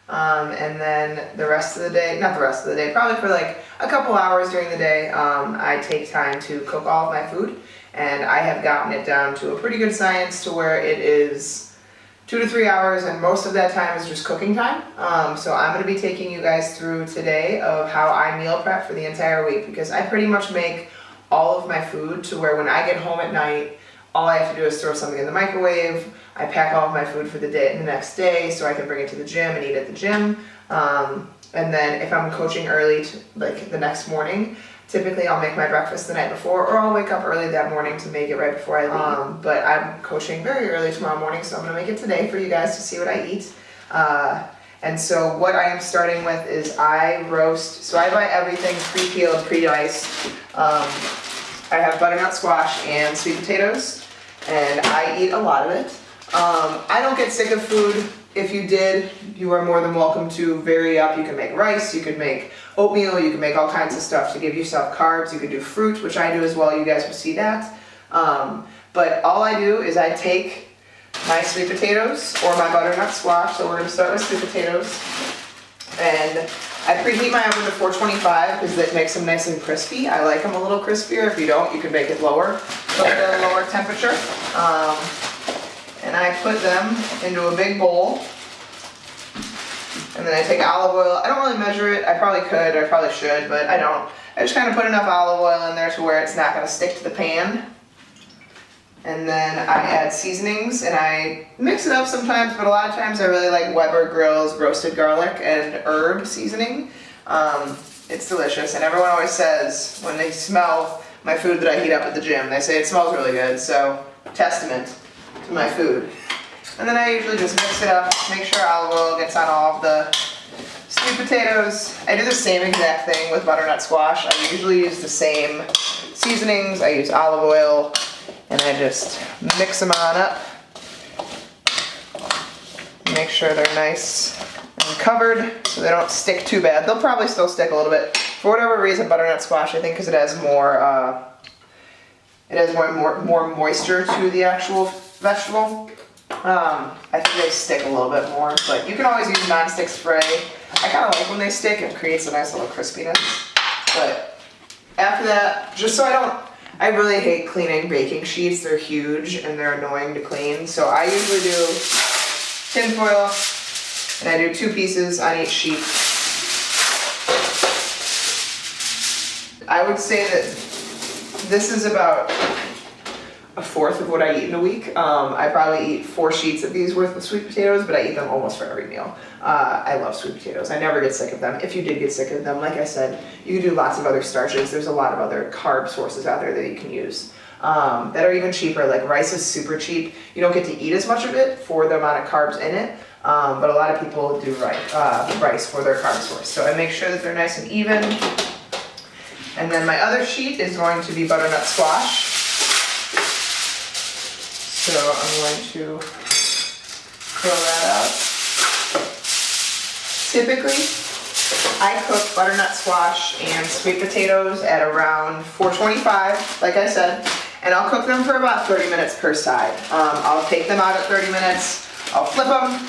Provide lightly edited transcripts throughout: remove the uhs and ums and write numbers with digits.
And then the rest of the day, not the rest of the day, probably for like a couple hours during the day, I take time to cook all of my food. And I have gotten it down to a pretty good science to where it is 2 to 3 hours, and most of that time is just cooking time. So I'm going to be taking you guys through today of how I meal prep for the entire week, because I pretty much make all of my food to where when I get home at night, all I have to do is throw something in the microwave. I pack all of my food for the next day so I can bring it to the gym and eat at the gym. And then if I'm coaching early, like the next morning, typically I'll make my breakfast the night before, or I'll wake up early that morning to make it right before I leave. But I'm coaching very early tomorrow morning, so I'm going to make it today for you guys to see what I eat. And so what I am starting with is I roast, so I buy everything pre-peeled, pre-diced. I have butternut squash and sweet potatoes, and I eat a lot of it. I don't get sick of food. If you did, you are more than welcome to vary up. You can make rice, you could make oatmeal, you can make all kinds of stuff to give yourself carbs. You could do fruit, which I do as well. You guys will see that. But all I do is I take my sweet potatoes or my butternut squash. So we're going to start with sweet potatoes. And I preheat my oven to 425 because it makes them nice and crispy. I like them a little crispier. If you don't, you can make it lower, but at a lower temperature. And I put them into a big bowl. And then I take olive oil. I don't really measure it. I probably could, or I probably should, but I don't. I just kind of put enough olive oil in there to where it's not going to stick to the pan. And then I add seasonings, and I mix it up sometimes, but a lot of times I really like Weber Grill's roasted garlic and herb seasoning. It's delicious, and everyone always says when they smell my food that I heat up at the gym, they say it smells really good, so testament to my food. And then I usually just mix it up, make sure olive oil gets on all of the sweet potatoes. I do the same exact thing with butternut squash. I usually use the same seasonings. I use olive oil, and I just mix them on up. Make sure they're nice and covered so they don't stick too bad. They'll probably still stick a little bit. For whatever reason, butternut squash, I think because it has more moisture to the actual vegetable. I think they stick a little bit more, but you can always use non-stick spray. I kind of like when they stick. It creates a nice little crispiness. But after that, just so I really hate cleaning baking sheets. They're huge and they're annoying to clean. So I usually do tin foil, and I do 2 pieces on each sheet. I would say that this is about a fourth of what I eat in a week. I probably eat 4 sheets of these worth of sweet potatoes, but I eat them almost for every meal. I love sweet potatoes. I never get sick of them. If you did get sick of them, like I said, you can do lots of other starches. There's a lot of other carb sources out there that you can use that are even cheaper. Like rice is super cheap. You don't get to eat as much of it for the amount of carbs in it, but a lot of people do rice for their carb source. So I make sure that they're nice and even. And then my other sheet is going to be butternut squash. So I'm going to throw that out. Typically, I cook butternut squash and sweet potatoes at around 425, like I said, and I'll cook them for about 30 minutes per side. I'll take them out at 30 minutes, I'll flip them,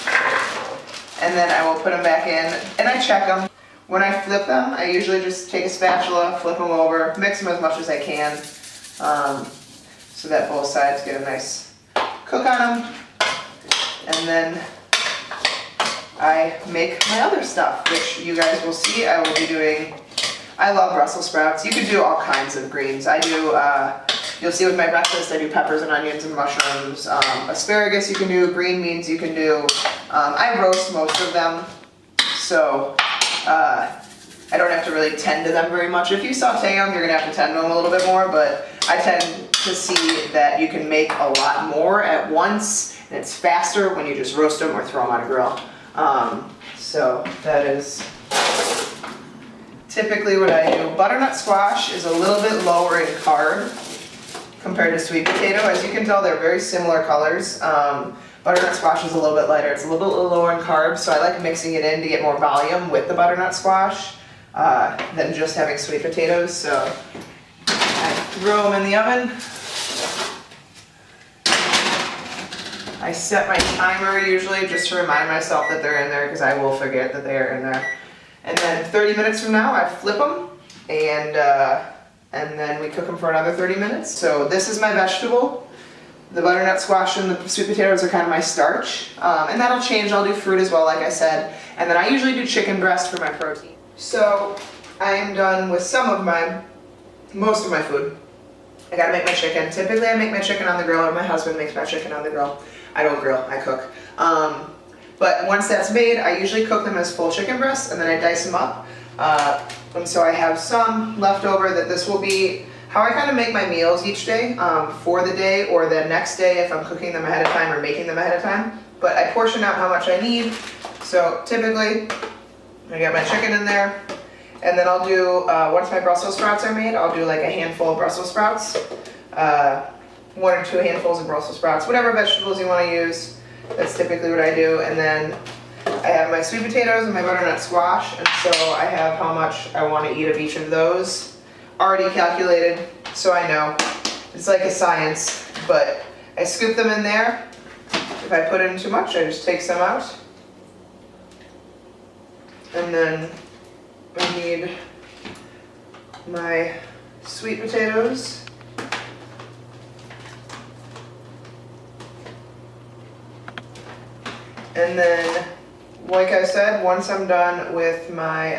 and then I will put them back in, and I check them. When I flip them, I usually just take a spatula, flip them over, mix them as much as I can, so that both sides get a nice cook on them. And then I make my other stuff, which you guys will see. I will be doing, I love Brussels sprouts. You can do all kinds of greens. I do, you'll see with my breakfast, I do peppers and onions and mushrooms. Asparagus you can do, green beans you can do. I roast most of them, so I don't have to really tend to them very much. If you saute them, you're gonna have to tend to them a little bit more, but I tend to see that you can make a lot more at once, and it's faster when you just roast them or throw them on a grill. So that is typically what I do. Butternut squash is a little bit lower in carb compared to sweet potato. As you can tell, they're very similar colors. Butternut squash is a little bit lighter. It's a little bit lower in carbs, so I like mixing it in to get more volume with the butternut squash than just having sweet potatoes. So I throw them in the oven. I I set my timer usually just to remind myself that they're in there because I will forget that they are in there. And then 30 minutes from now, I flip them and then we cook them for another 30 minutes. So this is my vegetable. The butternut squash and the sweet potatoes are kind of my starch. And that'll change. I'll do fruit as well, like I said. And then I usually do chicken breast for my protein. So I am done with most of my food. I gotta make my chicken. Typically I make my chicken on the grill, or my husband makes my chicken on the grill. I don't grill, I cook. But once that's made, I usually cook them as full chicken breasts and then I dice them up. And so I have some left over that this will be how I kind of make my meals each day for the day or the next day if I'm cooking them ahead of time or making them ahead of time. But I portion out how much I need. So typically, I got my chicken in there. And then I'll do, once my Brussels sprouts are made, I'll do like a handful of Brussels sprouts. 1 or 2 handfuls of Brussels sprouts, whatever vegetables you want to use. That's typically what I do. And then I have my sweet potatoes and my butternut squash. And so I have how much I want to eat of each of those already calculated. So I know it's like a science, but I scoop them in there. If I put in too much, I just take some out. And then I need my sweet potatoes. And then, like I said, once I'm done with my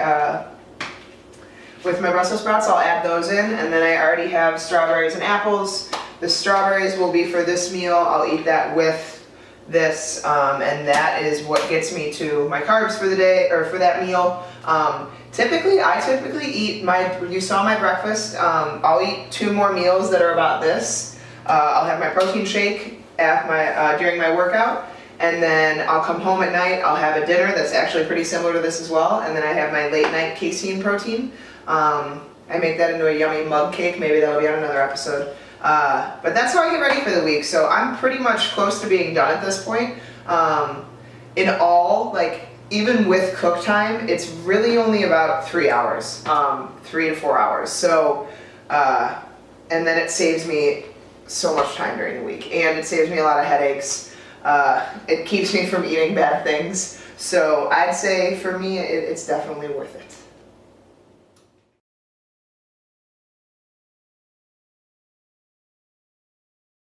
Brussels sprouts, I'll add those in. And then I already have strawberries and apples. The strawberries will be for this meal. I'll eat that with this, and that is what gets me to my carbs for the day, or for that meal. I typically eat you saw my breakfast. I'll eat 2 more meals that are about this. I'll have my protein shake during my workout. And then I'll come home at night, I'll have a dinner that's actually pretty similar to this as well. And then I have my late night casein protein. I make that into a yummy mug cake. Maybe that'll be on another episode. But that's how I get ready for the week. So I'm pretty much close to being done at this point. In all, like even with cook time, it's really only about 3 hours, 3 to 4 hours. So, and then it saves me so much time during the week, and it saves me a lot of headaches. It keeps me from eating bad things. So I'd say for me, it's definitely worth it.